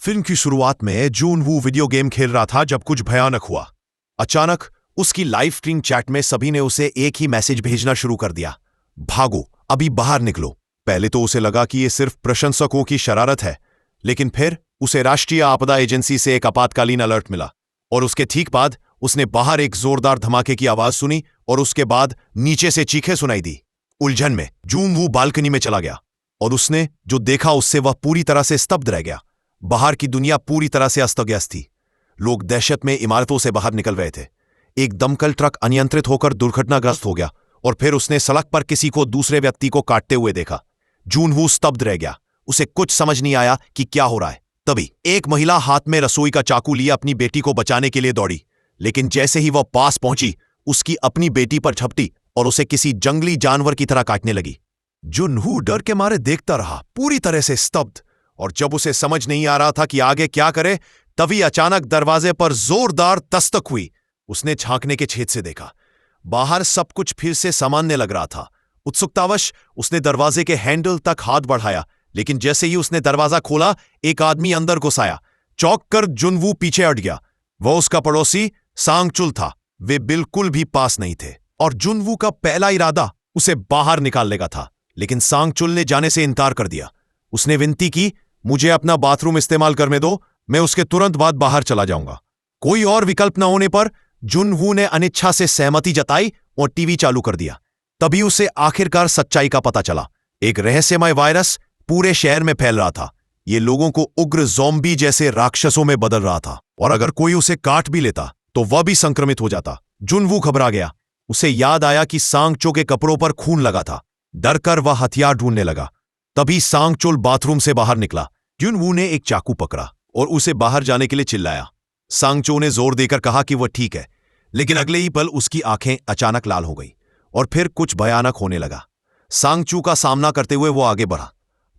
Film की शुरुआत में जून वू वीडियो गेम खेल रहा था जब कुछ भयानक हुआ। अचानक उसकी लाइव स्ट्रीम चैट में सभी ने उसे एक ही मैसेज भेजना शुरू कर दिया, भागो, अभी बाहर निकलो। पहले तो उसे लगा कि यह सिर्फ प्रशंसकों की शरारत है, लेकिन फिर उसे राष्ट्रीय आपदा एजेंसी से एक आपातकालीन अलर्ट मिला और उसके ठीक बाद उसने बाहर एक जोरदार धमाके की आवाज सुनी और उसके बाद नीचे से चीखें सुनाई दी। उलझन में जून वू बालकनी में चला गया और उसने जो देखा उससे वह पूरी तरह से स्तब्ध रह गया। बाहर की दुनिया पूरी तरह से अस्त-व्यस्त थी। लोग दहशत में इमारतों से बाहर निकल रहे थे। एक दमकल ट्रक अनियंत्रित होकर दुर्घटनाग्रस्त हो गया और फिर उसने सड़क पर किसी को दूसरे व्यक्ति को काटते हुए देखा। जून वू स्तब्ध रह गया। उसे कुछ समझ नहीं आया कि क्या हो रहा है। तभी एक महिला हाथ में रसोई का चाकू लिए अपनी बेटी को बचाने के लिए दौड़ी, लेकिन जैसे ही वह पास पहुंची उसकी अपनी बेटी पर झपटी और उसे किसी जंगली जानवर की तरह काटने लगी। जून वू डर के मारे देखता रहा, पूरी तरह से स्तब्ध। और जब उसे समझ नहीं आ रहा था कि आगे क्या करे, तभी अचानक दरवाजे पर जोरदार दस्तक हुई। उसने झांकने के छेद से देखा। बाहर सब कुछ फिर से सामान्य लग रहा था। उत्सुकतावश उसने दरवाजे के हैंडल तक हाथ बढ़ाया, लेकिन जैसे ही उसने दरवाजा खोला एक आदमी अंदर घुस आया। चौंक कर जून वू पीछे हट गया। वह उसका पड़ोसी सांगचुल था। वे बिल्कुल भी पास नहीं थे और जून वू का पहला इरादा उसे बाहर निकालने का था, लेकिन सांगचुल ने जाने से इनकार कर दिया। उसने विनती की, मुझे अपना बाथरूम इस्तेमाल करने दो, मैं उसके तुरंत बाद बाहर चला जाऊंगा। कोई और विकल्प न होने पर जून वू ने अनिच्छा से सहमति जताई और टीवी चालू कर दिया। तभी उसे आखिरकार सच्चाई का पता चला। एक रहस्यमय वायरस पूरे शहर में फैल रहा था। ये लोगों को उग्र ज़ॉम्बी जैसे राक्षसों में बदल रहा था और अगर कोई उसे काट भी लेता तो वह भी संक्रमित हो जाता। जून वू घबरा गया। उसे याद आया कि सांगचो के कपड़ों पर खून लगा था। डरकर वह हथियार ढूंढने लगा। तभी सांगचोल बाथरूम से बाहर निकला। जून वू ने एक चाकू पकड़ा और उसे बाहर जाने के लिए चिल्लाया। सांगचो ने जोर देकर कहा कि वह ठीक है, लेकिन अगले ही पल उसकी आंखें अचानक लाल हो गई और फिर कुछ भयानक होने लगा। सांगचू का सामना करते हुए वो आगे बढ़ा।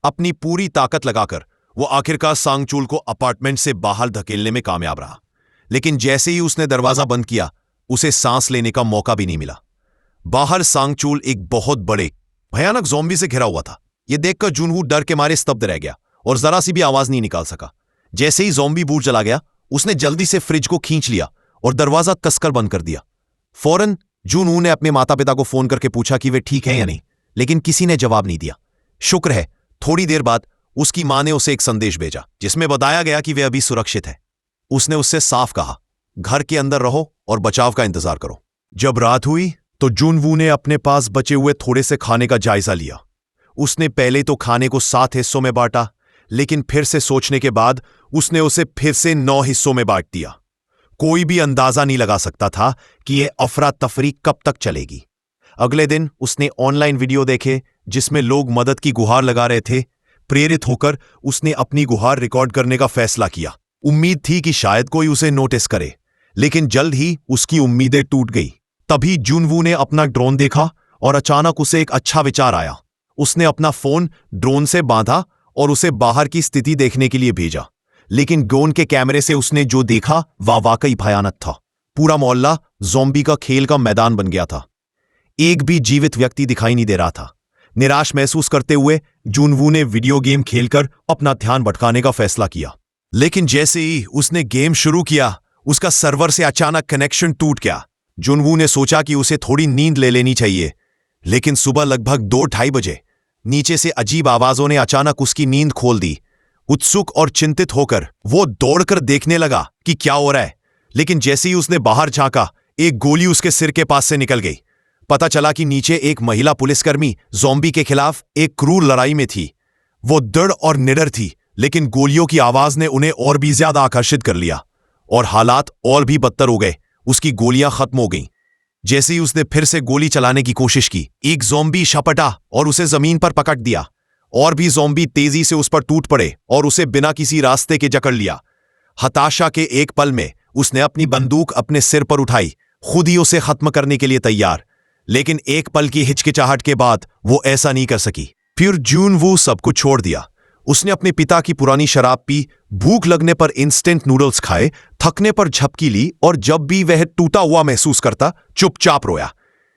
अपनी पूरी ताकत लगाकर वो आखिरकार सांगचूल को अपार्टमेंट से बाहर धकेलने में कामयाब रहा, लेकिन जैसे ही उसने दरवाजा बंद किया उसे सांस लेने का मौका भी नहीं मिला। बाहर सांगचूल एक बहुत बड़े भयानक ज़ॉम्बी से घिरा हुआ था। यह देखकर जून वू डर के मारे स्तब्ध रह गया और जरा सी भी आवाज नहीं निकाल सका। जैसे ही ज़ॉम्बी बूढ़ चला गया उसने जल्दी से फ्रिज को खींच लिया और दरवाजा कसकर बंद कर दिया। फौरन जून वू ने अपने माता पिता को फोन करके पूछा कि वे ठीक हैं या नहीं, लेकिन किसी ने जवाब नहीं दिया। शुक्र है, थोड़ी देर बाद उसकी मां ने उसे एक संदेश भेजा जिसमें बताया गया कि वे अभी सुरक्षित है। उसने उससे साफ कहा, घर के अंदर रहो और बचाव का इंतजार करो। जब रात हुई तो जून वू ने अपने पास बचे हुए थोड़े से खाने का जायजा लिया। उसने पहले तो खाने को 7 हिस्सों में बांटा, लेकिन फिर से सोचने के बाद उसने उसे फिर से 9 हिस्सों में बांट दिया। कोई भी अंदाजा नहीं लगा सकता था कि यह अफरा तफरी कब तक चलेगी। अगले दिन उसने ऑनलाइन वीडियो देखे जिसमें लोग मदद की गुहार लगा रहे थे। प्रेरित होकर उसने अपनी गुहार रिकॉर्ड करने का फैसला किया। उम्मीद थी कि शायद कोई उसे नोटिस करे, लेकिन जल्द ही उसकी उम्मीदें टूट गई। तभी जून वू ने अपना ड्रोन देखा और अचानक उसे एक अच्छा विचार आया। उसने अपना फोन ड्रोन से बांधा और उसे बाहर की स्थिति देखने के लिए भेजा, लेकिन ड्रोन के कैमरे से उसने जो देखा वह वाकई भयानक था। पूरा मोहल्ला ज़ॉम्बी का खेल का मैदान बन गया था। एक भी जीवित व्यक्ति दिखाई नहीं दे रहा था। निराश महसूस करते हुए जून वू ने वीडियो गेम खेलकर अपना ध्यान भटकाने का फैसला किया, लेकिन जैसे ही उसने गेम शुरू किया उसका सर्वर से अचानक कनेक्शन टूट गया। जून वू ने सोचा कि उसे थोड़ी नींद ले लेनी चाहिए, लेकिन सुबह लगभग 2-2:30 बजे नीचे से अजीब आवाजों ने अचानक उसकी नींद खोल दी। उत्सुक और चिंतित होकर वो दौड़कर देखने लगा कि क्या हो रहा है, लेकिन जैसे ही उसने बाहर झांका एक गोली उसके सिर के पास से निकल गई। पता चला कि नीचे एक महिला पुलिसकर्मी ज़ॉम्बी के खिलाफ एक क्रूर लड़ाई में थी। वो दृढ़ और निडर थी, लेकिन गोलियों की आवाज ने उन्हें और भी ज्यादा आकर्षित कर लिया और हालात और भी बदतर हो गए। उसकी गोलियां खत्म हो गईं। जैसे ही उसने फिर से गोली चलाने की कोशिश की, एक ज़ॉम्बी झपटा और उसे जमीन पर पकड़ दिया। और भी ज़ॉम्बी तेजी से उस पर टूट पड़े और उसे बिना किसी रास्ते के जकड़ लिया। हताशा के एक पल में उसने अपनी बंदूक अपने सिर पर उठाई, खुद ही उसे खत्म करने के लिए तैयार। लेकिन एक पल की हिचकिचाहट के बाद वो ऐसा नहीं कर सकी। फिर जून वू सब कुछ छोड़ दिया। उसने अपने पिता की पुरानी शराब पी, भूख लगने पर इंस्टेंट नूडल्स खाए, थकने पर झपकी ली और जब भी वह टूटा हुआ महसूस करता चुपचाप रोया।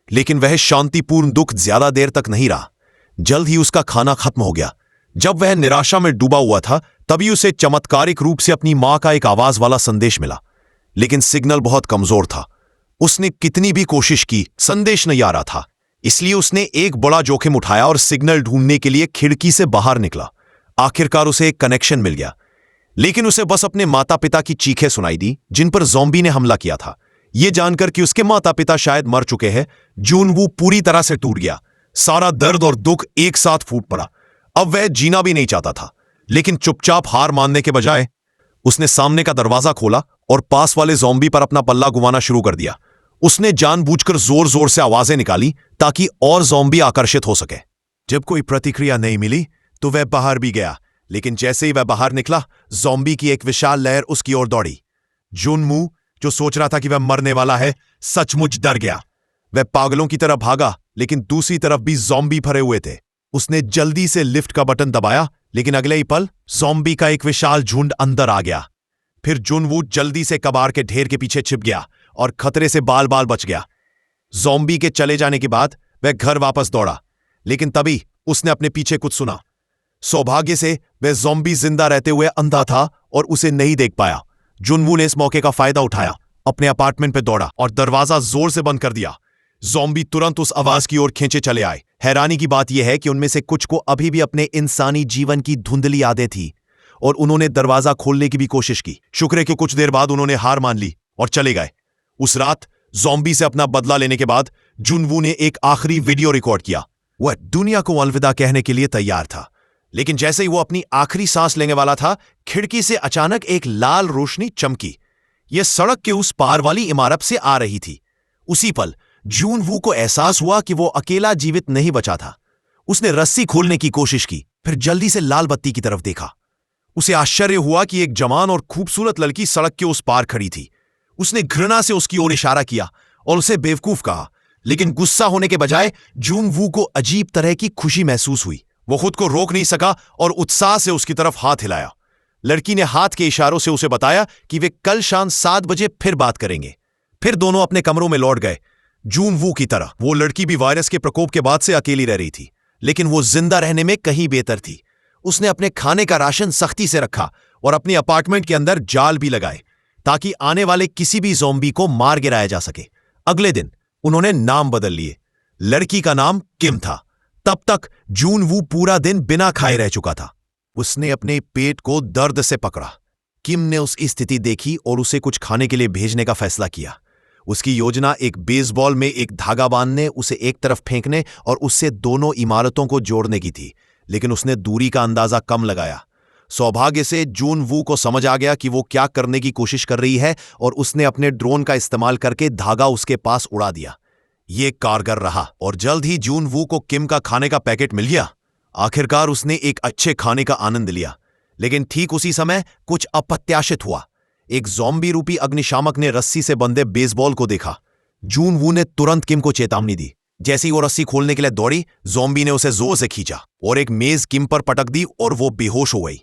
लेकिन वह शांतिपूर्ण दुख ज्यादा देर तक नहीं रहा। जल्द ही उसका खाना खत्म हो गया। जब वह निराशा में डूबा हुआ था तभी उसे चमत्कारिक रूप से अपनी मां का एक आवाज वाला संदेश मिला, लेकिन सिग्नल बहुत कमजोर था। उसने कितनी भी कोशिश की, संदेश नहीं आ रहा था। इसलिए उसने एक बड़ा जोखिम उठाया और सिग्नल ढूंढने के लिए खिड़की से बाहर निकला। आखिरकार उसे एक कनेक्शन मिल गया, लेकिन उसे बस अपने माता पिता की चीखें सुनाई दी जिन पर ज़ॉम्बी ने हमला किया था। यह जानकर कि उसके माता पिता शायद मर चुके हैं, जूनवू पूरी तरह से टूट गया। सारा दर्द और दुख एक साथ फूट पड़ा। अब वह जीना भी नहीं चाहता था, लेकिन चुपचाप हार मानने के बजाय उसने सामने का दरवाजा खोला और पास वाले ज़ॉम्बी पर अपना पल्ला घुमाना शुरू कर दिया। उसने जानबूझकर जोर जोर से आवाजें निकाली ताकि और ज़ॉम्बी आकर्षित हो सके। जब कोई प्रतिक्रिया नहीं मिली तो वह बाहर भी गया, लेकिन जैसे ही वह बाहर निकला, ज़ॉम्बी की एक विशाल लहर उसकी ओर दौड़ी। जुनवू, जो सोच रहा था कि वह मरने वाला है, सचमुच डर गया। वह पागलों की तरह भागा, लेकिन दूसरी तरफ भी ज़ॉम्बी भरे हुए थे। उसने जल्दी से लिफ्ट का बटन दबाया, लेकिन अगले ही पल ज़ॉम्बी का एक विशाल झुंड अंदर आ गया। फिर जुनवू जल्दी से कबाड़ के ढेर के पीछे छिप गया और खतरे से बाल बाल बच गया। ज़ॉम्बी के चले जाने के बाद वह घर वापस दौड़ा, लेकिन तभी उसने अपने पीछे कुछ सुना। सौभाग्य से वह ज़ॉम्बी जिंदा रहते हुए अंधा था और उसे नहीं देख पाया। जुनवू ने इस मौके का फायदा उठाया, अपने अपार्टमेंट पे दौड़ा और दरवाजा जोर से बंद कर दिया। ज़ॉम्बी तुरंत उस आवाज की ओर खींचे चले आए। हैरानी की बात यह है कि उनमें से कुछ को अभी भी अपने इंसानी जीवन की धुंधली यादें थी और उन्होंने दरवाजा खोलने की भी कोशिश की। शुक्र है कि कुछ देर बाद उन्होंने हार मान ली और चले गए। उस रात ज़ॉम्बी से अपना बदला लेने के बाद जुनवू ने एक आखिरी वीडियो रिकॉर्ड किया। वह दुनिया को अलविदा कहने के लिए तैयार था, लेकिन जैसे ही वो अपनी आखिरी सांस लेने वाला था, खिड़की से अचानक एक लाल रोशनी चमकी। यह सड़क के उस पार वाली इमारत से आ रही थी। उसी पल जुनवू को एहसास हुआ कि वो अकेला जीवित नहीं बचा था। उसने रस्सी खोलने की कोशिश की, फिर जल्दी से लाल बत्ती की तरफ देखा। उसे आश्चर्य हुआ कि एक जवान और खूबसूरत लड़की सड़क के उस पार खड़ी थी। उसने घृणा से उसकी ओर इशारा किया और उसे बेवकूफ कहा, लेकिन गुस्सा होने के बजाय जुनवू को अजीब तरह की खुशी महसूस हुई। वो खुद को रोक नहीं सका और उत्साह से उसकी तरफ हाथ हिलाया। लड़की ने हाथ के इशारों से उसे बताया कि वे कल शाम 7 बजे फिर बात करेंगे। फिर दोनों अपने कमरों में लौट गए। जुनवू की तरह वो लड़की भी वायरस के प्रकोप के बाद से अकेली रह रही थी, लेकिन वो जिंदा रहने में कहीं बेहतर थी। उसने अपने खाने का राशन सख्ती से रखा और अपने अपार्टमेंट के अंदर जाल भी लगाए ताकि आने वाले किसी भी ज़ॉम्बी को मार गिराया जा सके। अगले दिन उन्होंने नाम बदल लिए। लड़की का नाम किम था। तब तक जुनवू पूरा दिन बिना खाए रह चुका था। उसने अपने पेट को दर्द से पकड़ा। किम ने उसकी स्थिति देखी और उसे कुछ खाने के लिए भेजने का फैसला किया। उसकी योजना एक बेसबॉल में एक धागा बांधने, उसे एक तरफ फेंकने और उससे दोनों इमारतों को जोड़ने की थी, लेकिन उसने दूरी का अंदाजा कम लगाया। सौभाग्य से जुनवू को समझ आ गया कि वो क्या करने की कोशिश कर रही है और उसने अपने ड्रोन का इस्तेमाल करके धागा उसके पास उड़ा दिया। ये कारगर रहा और जल्द ही जुनवू को किम का खाने का पैकेट मिल गया। आखिरकार उसने एक अच्छे खाने का आनंद लिया, लेकिन ठीक उसी समय कुछ अप्रत्याशित हुआ। एक ज़ॉम्बी रूपी अग्निशामक ने रस्सी से बंधे बेसबॉल को देखा। जुनवू ने तुरंत किम को चेतावनी दी। जैसे ही वो रस्सी खोलने के लिए दौड़ी, ज़ॉम्बी ने उसे जोर से खींचा और एक मेज किम पर पटक दी और वो बेहोश हो गई।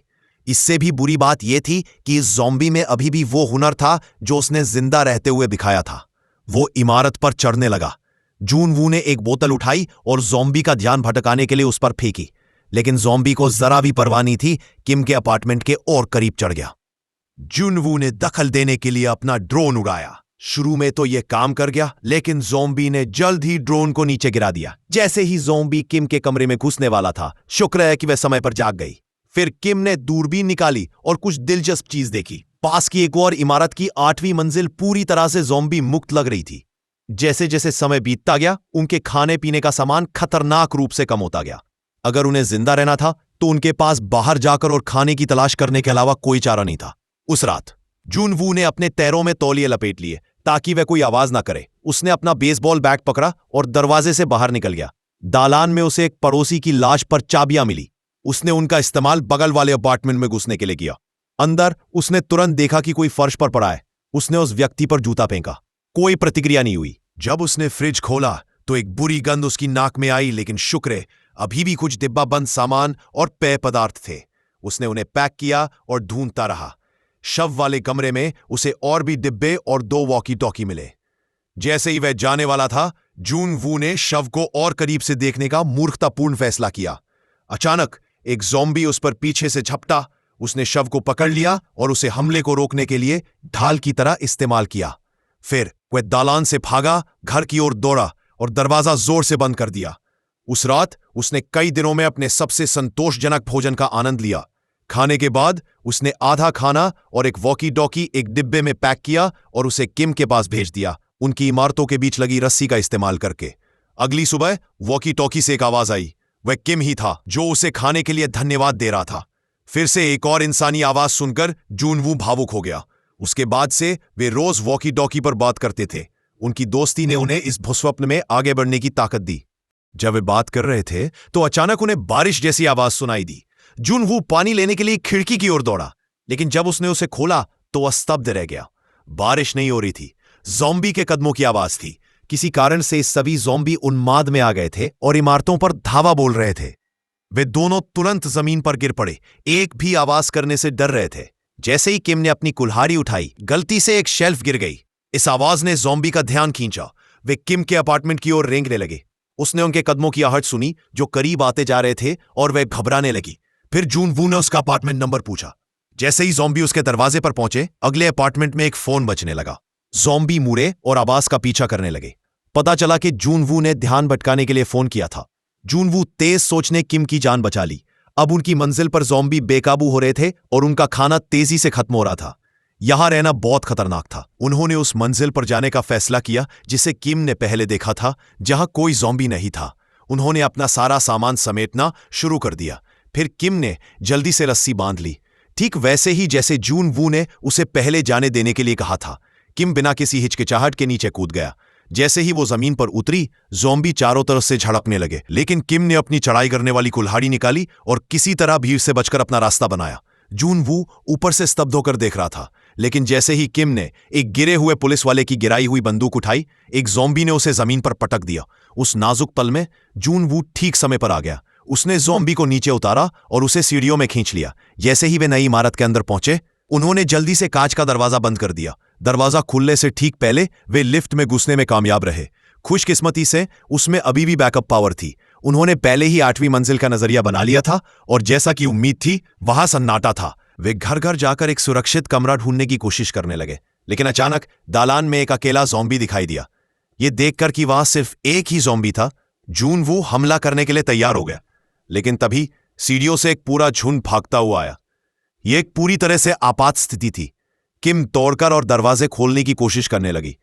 इससे भी बुरी बात यह थी कि इस ज़ॉम्बी में अभी भी वो हुनर था जो उसने जिंदा रहते हुए दिखाया था। वो इमारत पर चढ़ने लगा। जुनवू ने एक बोतल उठाई और ज़ॉम्बी का ध्यान भटकाने के लिए उस पर फेंकी, लेकिन ज़ॉम्बी को जरा भी परवाह नहीं थी। किम के अपार्टमेंट के और करीब चढ़ गया। जुनवू ने दखल देने के लिए अपना ड्रोन उड़ाया। शुरू में तो यह काम कर गया, लेकिन ज़ॉम्बी ने जल्द ही ड्रोन को नीचे गिरा दिया। जैसे ही ज़ॉम्बी किम के कमरे में घुसने वाला था, शुक्र है कि वह समय पर जाग गई। फिर किम ने दूरबीन निकाली और कुछ दिलचस्प चीज देखी। पास की एक और इमारत की 8वीं मंजिल पूरी तरह से ज़ॉम्बी मुक्त लग रही थी। जैसे जैसे समय बीतता गया, उनके खाने पीने का सामान खतरनाक रूप से कम होता गया। अगर उन्हें जिंदा रहना था तो उनके पास बाहर जाकर और खाने की तलाश करने के अलावा कोई चारा नहीं था। उस रात जुनवू ने अपने पैरों में तौलिए लपेट लिए ताकि वह कोई आवाज ना करे। उसने अपना बेसबॉल बैट पकड़ा और दरवाजे से बाहर निकल गया। दालान में उसे एक पड़ोसी की लाश पर चाबियां मिली। उसने उनका इस्तेमाल बगल वाले अपार्टमेंट में घुसने के लिए किया। अंदर उसने तुरंत देखा कि कोई फर्श पर पड़ा है। उसने उस व्यक्ति पर जूता फेंका। कोई प्रतिक्रिया नहीं हुई। जब उसने फ्रिज खोला तो एक बुरी गंध उसकी नाक में आई, लेकिन शुक्र है अभी भी कुछ डिब्बा बंद सामान और पेय पदार्थ थे। उसने उन्हें पैक किया और ढूंढता रहा। शव वाले कमरे में उसे और भी डिब्बे और 2 वॉकी टॉकी मिले। जैसे ही वह जाने वाला था, जुनवू ने शव को और करीब से देखने का मूर्खतापूर्ण फैसला किया। अचानक एक ज़ॉम्बी उस पर पीछे से झपटा। उसने शव को पकड़ लिया और उसे हमले को रोकने के लिए ढाल की तरह इस्तेमाल किया। फिर वह दालान से भागा, घर की ओर दौड़ा और दरवाजा जोर से बंद कर दिया। उस रात उसने कई दिनों में अपने सबसे संतोषजनक भोजन का आनंद लिया। खाने के बाद उसने आधा खाना और एक वॉकी टॉकी एक डिब्बे में पैक किया और उसे किम के पास भेज दिया, उनकी इमारतों के बीच लगी रस्सी का इस्तेमाल करके। अगली सुबह वॉकी टॉकी से एक आवाज आई। वह किम ही था जो उसे खाने के लिए धन्यवाद दे रहा था। फिर से एक और इंसानी आवाज सुनकर जूनवू भावुक हो गया। उसके बाद से वे रोज वॉकी टॉकी पर बात करते थे। उनकी दोस्ती ने उन्हें इस भूस्वप्न में आगे बढ़ने की ताकत दी। जब वे बात कर रहे थे तो अचानक उन्हें बारिश जैसी आवाज सुनाई दी। जूनवू पानी लेने के लिए खिड़की की ओर दौड़ा, लेकिन जब उसने उसे खोला तो वह स्तब्ध रह गया। बारिश नहीं हो रही थी, ज़ॉम्बी के कदमों की आवाज थी। किसी कारण से सभी ज़ॉम्बी उन्माद में आ गए थे और इमारतों पर धावा बोल रहे थे। वे दोनों तुरंत जमीन पर गिर पड़े, एक भी आवाज करने से डर रहे थे। जैसे ही किम ने अपनी कुल्हाड़ी उठाई, गलती से एक शेल्फ गिर गई। इस आवाज ने ज़ॉम्बी का ध्यान खींचा। वे किम के अपार्टमेंट की ओर रेंगने लगे। उसने उनके कदमों की आहट सुनी जो करीब आते जा रहे थे और वह घबराने लगी। फिर जूनवू ने उसका अपार्टमेंट नंबर पूछा। जैसे ही ज़ॉम्बी उसके दरवाजे पर पहुंचे, अगले अपार्टमेंट में एक फोन बजने लगा। ज़ॉम्बी मुड़े और आवाज का पीछा करने लगे। पता चला कि जूनवू ने ध्यान भटकाने के लिए फोन किया था। जूनवू तेज सोच ने किम की जान बचा ली। अब उनकी मंजिल पर ज़ॉम्बी बेकाबू हो रहे थे और उनका खाना तेजी से खत्म हो रहा था। यहां रहना बहुत खतरनाक था। उन्होंने उस मंजिल पर जाने का फैसला किया जिसे किम ने पहले देखा था, जहां कोई ज़ॉम्बी नहीं था। उन्होंने अपना सारा सामान समेटना शुरू कर दिया। फिर किम ने जल्दी से रस्सी बांध ली, ठीक वैसे ही जैसे जूनवू ने उसे पहले जाने देने के लिए कहा था। किम बिना किसी हिचकिचाहट के नीचे कूद गया। जैसे ही वो जमीन पर उतरी, ज़ॉम्बी चारों तरफ से झड़पने लगे, लेकिन किम ने अपनी चढ़ाई करने वाली कुल्हाड़ी निकाली और किसी तरह भीड़ से बचकर अपना रास्ता बनाया। जूनवू ऊपर से स्तब्ध होकर देख रहा था, लेकिन जैसे ही किम ने एक गिरे हुए पुलिस वाले की गिराई हुई बंदूक उठाई, एक ज़ॉम्बी ने उसे जमीन पर पटक दिया। उस नाजुक पल में जूनवू ठीक समय पर आ गया। उसने ज़ॉम्बी को नीचे उतारा और उसे सीढ़ियों में खींच लिया। जैसे ही वे नई इमारत के अंदर पहुंचे, उन्होंने जल्दी से कांच का दरवाजा बंद कर दिया। दरवाजा खुलने से ठीक पहले वे लिफ्ट में घुसने में कामयाब रहे। खुशकिस्मती से उसमें अभी भी बैकअप पावर थी। उन्होंने पहले ही 8वीं मंजिल का नजरिया बना लिया था और जैसा कि उम्मीद थी, वहां सन्नाटा था। वे घर घर जाकर एक सुरक्षित कमरा ढूंढने की कोशिश करने लगे, लेकिन अचानक दालान में एक अकेला ज़ॉम्बी दिखाई दिया। ये देखकर कि वहां सिर्फ एक ही ज़ॉम्बी था, जूनवू हमला करने के लिए तैयार हो गया। लेकिन तभी सीढ़ियों से एक पूरा झुंड भागता हुआ आया। यह एक पूरी तरह से आपात स्थिति थी। किम तोड़कर और दरवाजे खोलने की कोशिश करने लगी,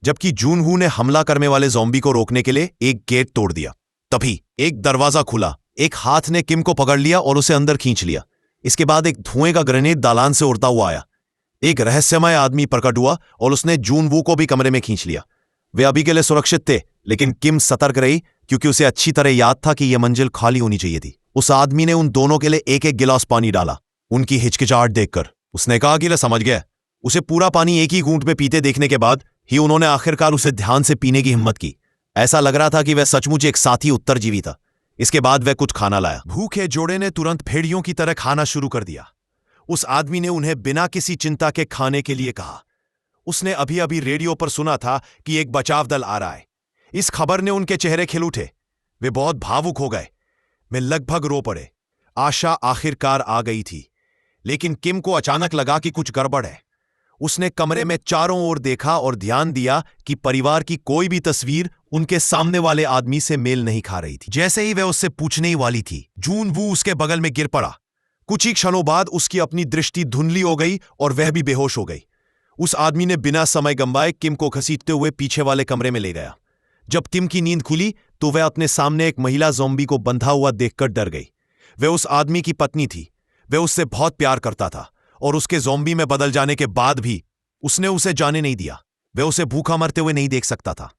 जबकि जूनवू ने हमला करने वाले ज़ॉम्बी को रोकने के लिए एक गेट तोड़ दिया। तभी एक दरवाजा खुला, एक हाथ ने किम को पकड़ लिया और उसे अंदर खींच लिया। इसके बाद एक धुएं का ग्रेनेड दालान से उड़ता हुआ आया। एक रहस्यमय आदमी प्रकट हुआ और उसने जूनवू को भी कमरे में खींच लिया। वे अभी के लिए सुरक्षित थे, लेकिन किम सतर्क रही क्योंकि उसे अच्छी तरह याद था कि यह मंजिल खाली होनी चाहिए थी। उस आदमी ने उन दोनों के लिए एक एक गिलास पानी डाला। उनकी हिचकिचाहट देखकर उसने कहा कि मैं समझ गया। उसे पूरा पानी एक ही घूंट में पीते देखने के बाद ही उन्होंने आखिरकार उसे ध्यान से पीने की हिम्मत की। ऐसा लग रहा था कि वह सचमुच एक साथी उत्तरजीवी था। इसके बाद वह कुछ खाना लाया। भूखे जोड़े ने तुरंत भेड़ियों की तरह खाना शुरू कर दिया। उस आदमी ने उन्हें बिना किसी चिंता के खाने के लिए कहा। उसने अभी अभी रेडियो पर सुना था कि एक बचाव दल आ रहा है। इस खबर ने उनके चेहरे खिल उठे। वे बहुत भावुक हो गए। वे लगभग रो पड़े। आशा आखिरकार आ गई थी, लेकिन किम को अचानक लगा कि कुछ गड़बड़ है। उसने कमरे में चारों ओर देखा और ध्यान दिया कि परिवार की कोई भी तस्वीर उनके सामने वाले आदमी से मेल नहीं खा रही थी। जैसे ही वह उससे पूछने ही वाली थी, जूनवू उसके बगल में गिर पड़ा। कुछ ही क्षणों बाद उसकी अपनी दृष्टि धुंधली हो गई और वह भी बेहोश हो गई। उस आदमी ने बिना समय गंवाए किम को घसीटते हुए पीछे वाले कमरे में ले गया। जब किम की नींद खुली तो वह अपने सामने एक महिला ज़ॉम्बी को बंधा हुआ देखकर डर गई। वह उस आदमी की पत्नी थी। वह उससे बहुत प्यार करता था और उसके ज़ॉम्बी में बदल जाने के बाद भी उसने उसे जाने नहीं दिया। वह उसे भूखा मरते हुए नहीं देख सकता था,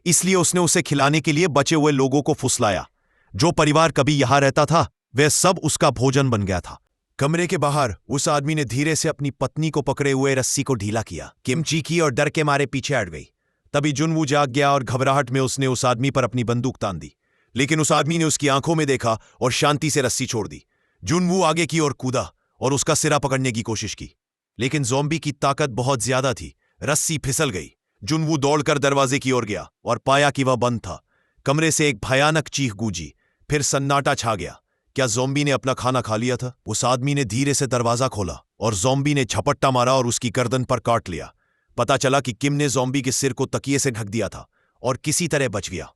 इसलिए उसने उसे खिलाने के लिए बचे हुए लोगों को फुसलाया। जो परिवार कभी यहां रहता था, वह सब उसका भोजन बन गया था। कमरे के बाहर उस आदमी ने धीरे से अपनी पत्नी को पकड़े हुए रस्सी को ढीला किया। किम चीखी और डर के मारे पीछे हट गई। तभी जूनवू जाग गया और घबराहट में उसने उस आदमी पर अपनी बंदूक तान दी, लेकिन उस आदमी ने उसकी आंखों में देखा और शांति से रस्सी छोड़ दी। जूनवू आगे की ओर कूदा और उसका सिरा पकड़ने की कोशिश की, लेकिन ज़ॉम्बी की ताकत बहुत ज्यादा थी। रस्सी फिसल गई। जूनवू दौड़कर दरवाजे की ओर गया और पाया कि वह बंद था। कमरे से एक भयानक चीख गूंजी, फिर सन्नाटा छा गया। क्या ज़ॉम्बी ने अपना खाना खा लिया था? उस आदमी ने धीरे से दरवाजा खोला और ज़ॉम्बी ने झपट्टा मारा और उसकी गर्दन पर काट लिया। पता चला कि किम ने ज़ॉम्बी के सिर को तकिए से ढक दिया था और किसी तरह बच गया।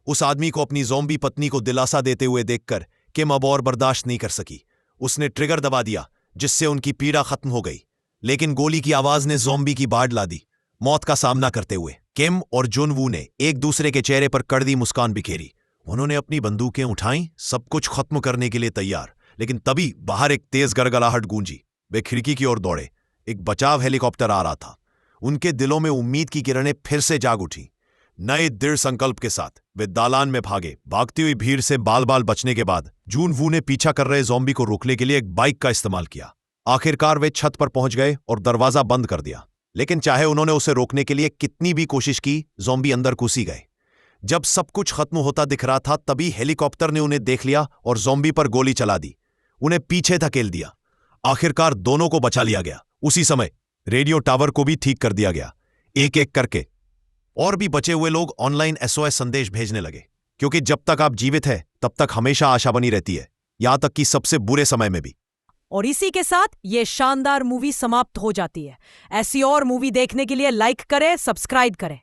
उस आदमी को अपनी ज़ॉम्बी पत्नी को दिलासा देते हुए देखकर किम अब और बर्दाश्त नहीं कर सकी। उसने ट्रिगर दबा दिया जिससे उनकी पीड़ा खत्म हो गई, लेकिन गोली की आवाज ने ज़ॉम्बी की बाढ़ ला दी। मौत का सामना करते हुए किम और जुनवू ने एक दूसरे के चेहरे पर कड़वी मुस्कान बिखेरी। उन्होंने अपनी बंदूकें उठाई, सब कुछ खत्म करने के लिए तैयार। लेकिन तभी बाहर एक तेज गड़गड़ाहट गूंजी। वे खिड़की की ओर दौड़े। एक बचाव हेलीकॉप्टर आ रहा था। उनके दिलों में उम्मीद की किरणें फिर से जाग उठी। नए दृढ़ संकल्प के साथ वे दालान में भागे। भागती हुई भीड़ से बाल बाल बचने के बाद जुनवू ने पीछा कर रहे ज़ॉम्बी को रोकने के लिए एक बाइक का इस्तेमाल किया। आखिरकार वे छत पर पहुंच गए और दरवाजा बंद कर दिया। लेकिन चाहे उन्होंने उसे रोकने के लिए कितनी भी कोशिश की, ज़ॉम्बी अंदर घुसी गए। जब सब कुछ खत्म होता दिख रहा था तभी हेलीकॉप्टर ने उन्हें देख लिया और ज़ॉम्बी पर गोली चला दी। उन्हें पीछे धकेल दिया। आखिरकार दोनों को बचा लिया गया। उसी समय रेडियो टावर को भी ठीक कर दिया गया। एक एक करके और भी बचे हुए लोग ऑनलाइन SOS संदेश भेजने लगे, क्योंकि जब तक आप जीवित हैं तब तक हमेशा आशा बनी रहती है, यहां तक कि सबसे बुरे समय में भी। और इसी के साथ ये शानदार मूवी समाप्त हो जाती है। ऐसी और मूवी देखने के लिए लाइक करें, सब्सक्राइब करें।